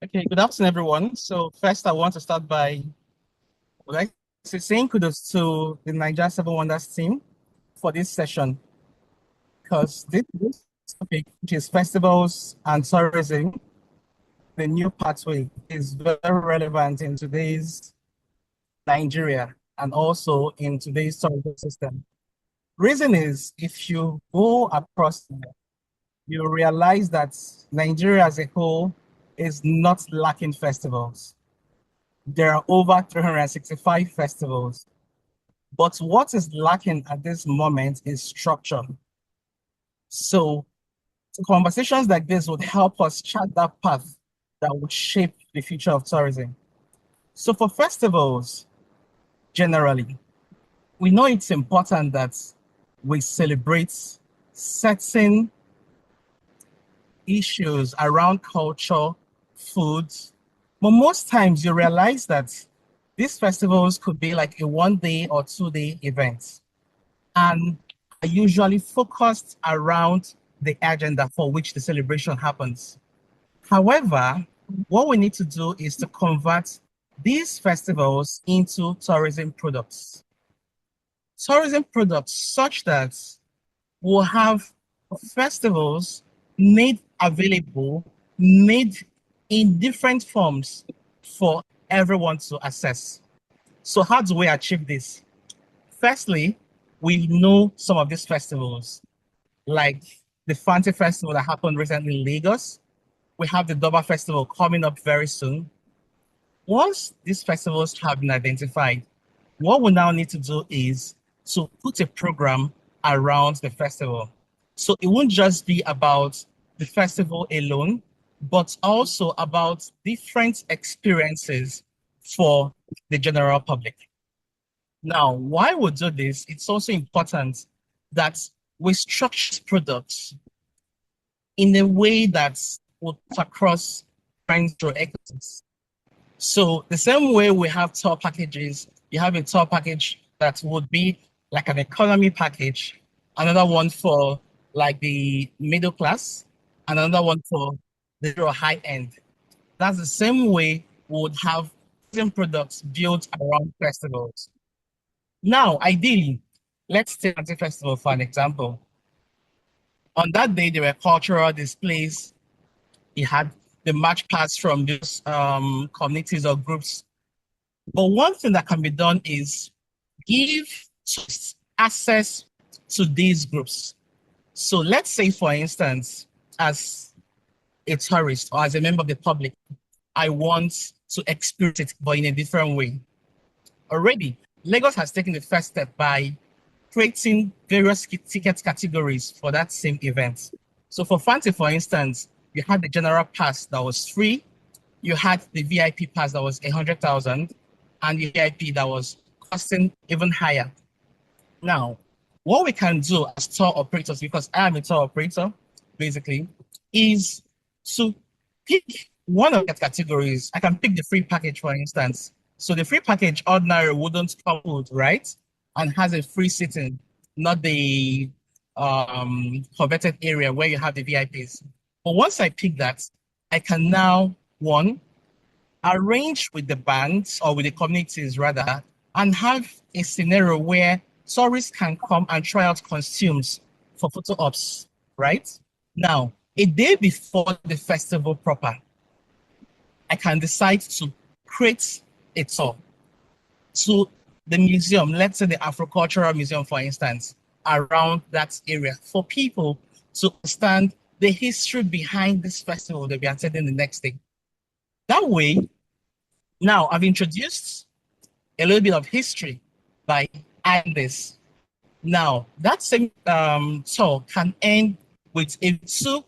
Okay, good afternoon, everyone. So first, I want to start by like saying kudos to the Naija7Wonders team for this session because this topic, which is festivals and tourism, the new pathway, is very relevant in today's Nigeria and also in today's tourism system. Reason is, if you go across, you realize that Nigeria as a whole is not lacking festivals. There are over 365 festivals. But what is lacking at this moment is structure. So conversations like this would help us chart that path that would shape the future of tourism. So for festivals, generally, we know it's important that we celebrate certain issues around culture, food, but most times you realize that these festivals could be like a 1 day or 2 day event and are usually focused around the agenda for which the celebration happens. However, what we need to do is to convert these festivals into tourism products. Tourism products such that we'll have festivals made available, made in different forms for everyone to access. So how do we achieve this? Firstly, we know some of these festivals, like the Fante Festival that happened recently in Lagos. We have the Doba Festival coming up very soon. Once these festivals have been identified, what we now need to do is to put a program around the festival. So it won't just be about the festival alone, but also about different experiences for the general public. Now, why we do this, it's also important that we structure products in a way that will cut across different ecosystems. So the same way we have tour packages, you have a tour package that would be like an economy package, another one for like the middle class, and another one for the real high end. That's the same way we would have products built around festivals. Now, ideally, let's take Anti Festival for an example. On that day, there were cultural displays. You had the march pass from these communities or groups. But one thing that can be done is give access to these groups. So let's say, for instance, as a tourist or as a member of the public, I want to experience it, but in a different way. Already, Lagos has taken the first step by creating various ticket categories for that same event. So for Fante, for instance, you had the general pass that was free, you had the VIP pass that was 100,000, and the VIP that was costing even higher. Now, what we can do as tour operators, because I am a tour operator, basically, is to pick one of the categories. I can pick the free package, for instance. So the free package ordinary wouldn't come with, right? And has a free sitting, not the coveted area where you have the VIPs. But once I pick that, I can now, one, arrange with the bands or with the communities rather, and have a scenario where tourists can come and try out costumes for photo ops, right? Now, a day before the festival proper, I can decide to create a tour to the museum, let's say the Afrocultural Museum, for instance, around that area for people to understand the history behind this festival they'll be attending the next day. That way, now I've introduced a little bit of history by adding this. Now, that same tour can end with a two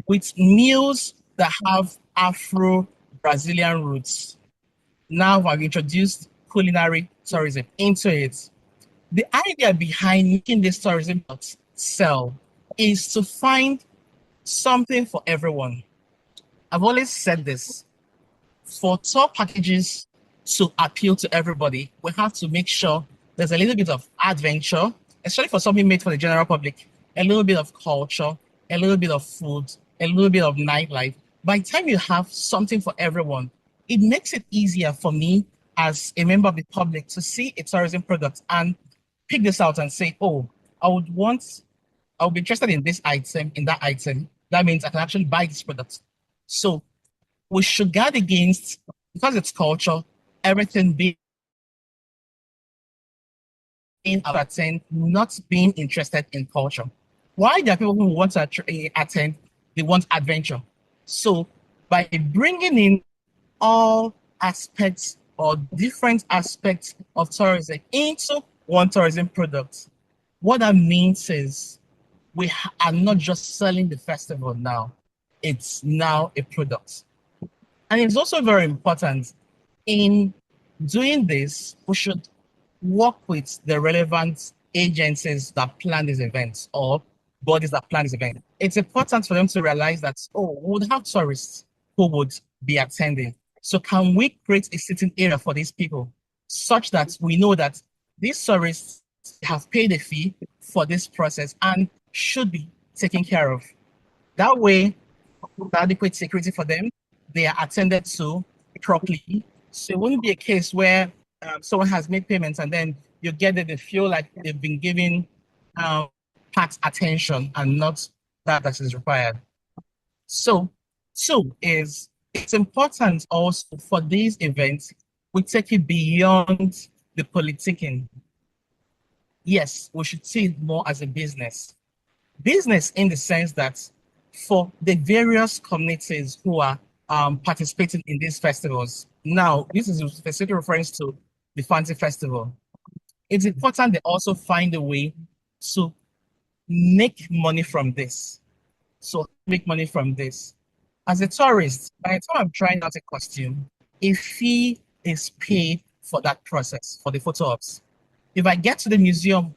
with meals that have Afro-Brazilian roots. Now I've introduced culinary tourism into it. The idea behind making this tourism sell is to find something for everyone. I've always said this. For tour packages to appeal to everybody, we have to make sure there's a little bit of adventure, especially for something made for the general public, a little bit of culture, a little bit of food, a little bit of nightlife, by the time you have something for everyone, it makes it easier for me as a member of the public to see a tourism product and pick this out and say, oh, I'll be interested in this item, in that item. That means I can actually buy this product. So we should guard against, because it's culture, everything being attend, not being interested in culture. Why there are people who want to attend, they want adventure. So by bringing in all aspects or different aspects of tourism into one tourism product, what that means is we are not just selling the festival now, it's now a product. And it's also very important in doing this, we should work with the relevant agencies that plan these events or bodies that plan this event. It's important for them to realize that, oh, we would have tourists who would be attending. So can we create a sitting area for these people such that we know that these tourists have paid a fee for this process and should be taken care of. That way, adequate security for them, they are attended to properly. So it wouldn't be a case where someone has made payments and then you get that they feel like they've been given tax attention and not that is required. So, two is it's important also for these events, we take it beyond the politicking. Yes, we should see it more as a business. Business in the sense that for the various communities who are participating in these festivals. Now, this is specifically reference to the Fancy Festival. It's important they also find a way to make money from this. So make money from this. As a tourist, by the time I'm trying out a costume, a fee is paid for that process, for the photo ops. If I get to the museum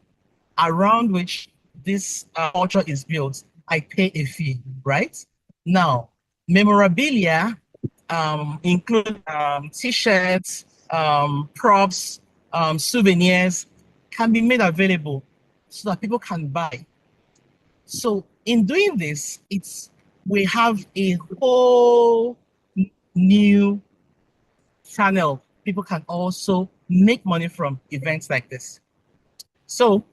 around which this culture is built, I pay a fee, right? Now, memorabilia include t-shirts, props, souvenirs can be made available so that people can buy. So in doing this, we have a whole new channel. People can also make money from events like this. So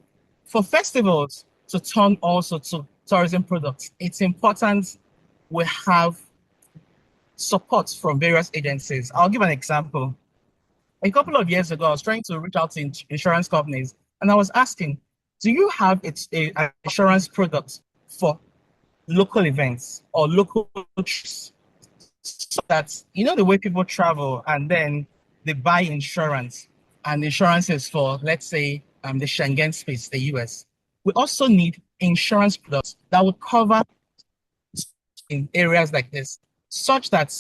for festivals to turn also to tourism products, it's important we have support from various agencies. I'll give an example. A couple of years ago, I was trying to reach out to insurance companies and I was asking, do you have an insurance product for local events or local trips? So that, you know, the way people travel and then they buy insurance and insurance is for, let's say, the Schengen space, the US. We also need insurance products that would cover in areas like this, such that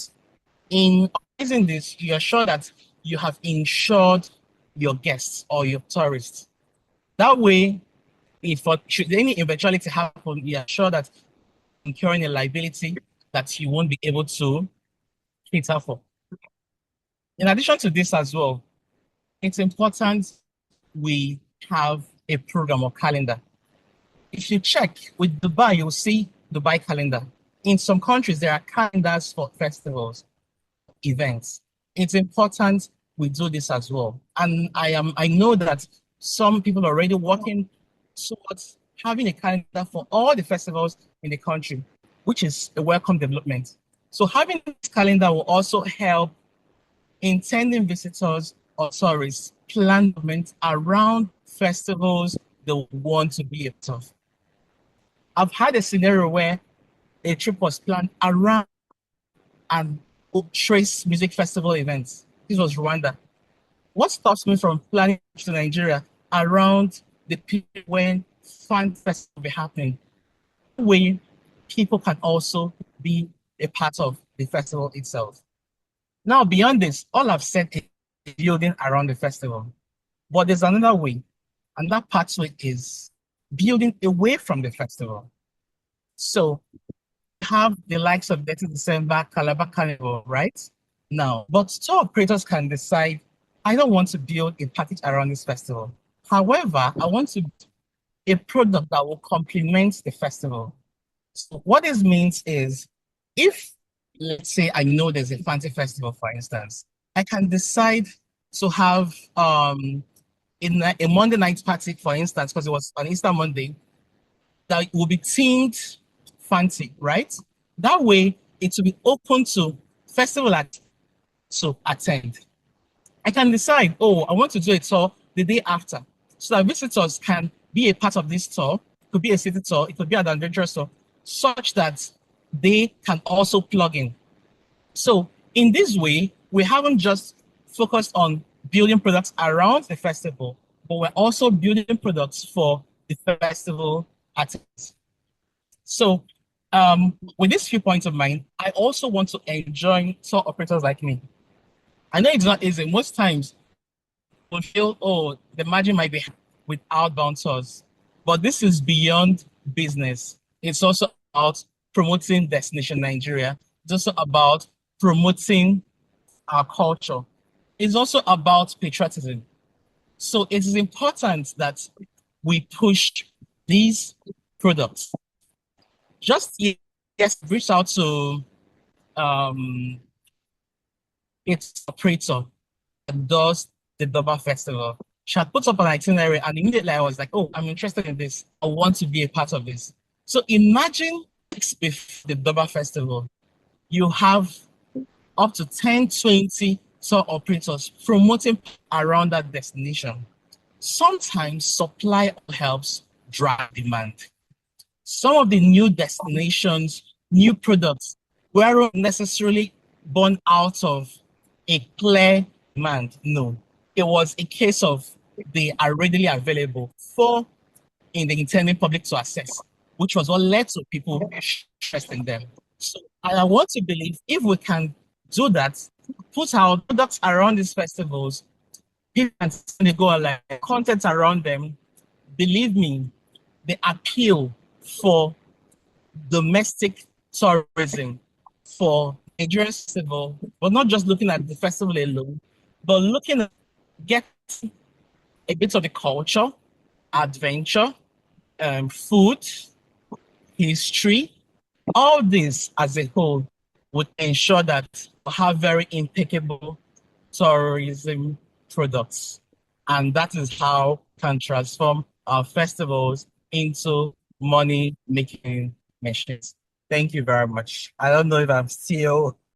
in using this, you are sure that you have insured your guests or your tourists. That way, if should any eventuality happen, you are sure that incurring a liability that you won't be able to cater for. In addition to this as well, it's important we have a program or calendar. If you check with Dubai, you'll see Dubai calendar. In some countries, there are calendars for festivals, events. It's important we do this as well. And I know that some people are already working towards having a calendar for all the festivals in the country, which is a welcome development. So having this calendar will also help intending visitors or tourists plan events around festivals they want to be a part of. I've had a scenario where a trip was planned around an Trace Music Festival event. This was Rwanda. What stops me from planning to Nigeria around the period when fan festival will be happening? That way, people can also be a part of the festival itself. Now, beyond this, all I've said is building around the festival. But there's another way, and that pathway is building away from the festival. So have the likes of 30 December, Calabar Carnival, right? Now, but tour operators can decide, I don't want to build a package around this festival. However, I want to build a product that will complement the festival. So what this means is if let's say I know there's a fancy festival, for instance, I can decide to have a Monday night party, for instance, because it was on Easter Monday, that will be themed fancy, right? That way, it will be open to festival at to attend. I can decide, oh, I want to do a tour the day after, so that visitors can be a part of this tour. It could be a city tour, it could be an adventurous tour, such that they can also plug in. So in this way, we haven't just focused on building products around the festival, but we're also building products for the festival artists. So with these few points of mine, I also want to enjoy tour operators like me. I know it's not easy. Most times we feel, oh, the margin might be with outbound tours, but this is beyond business. It's also about promoting Destination Nigeria. It's also about promoting our culture. It's also about patriotism. So it is important that we push these products. Just yes, reach out to um, its operator that does the Durban Festival. She had put up an itinerary, and immediately I was like, "Oh, I'm interested in this. I want to be a part of this." So imagine before the Durban Festival, you have up to 10, 20 tour operators promoting around that destination. Sometimes supply helps drive demand. Some of the new destinations, new products weren't necessarily born out of a clear demand. No, it was a case of they are readily available for in the intending public to access, which was what led to people interested in them. So I want to believe if we can do that, put our products around these festivals, people can go online, content around them, believe me, the appeal for domestic tourism for Nigerian festival, but not just looking at the festival alone, but looking at get a bit of the culture, adventure, food, history, all this as a whole would ensure that we have very impeccable tourism products. And that is how we can transform our festivals into money making machines. Thank you very much. I don't know if I'm still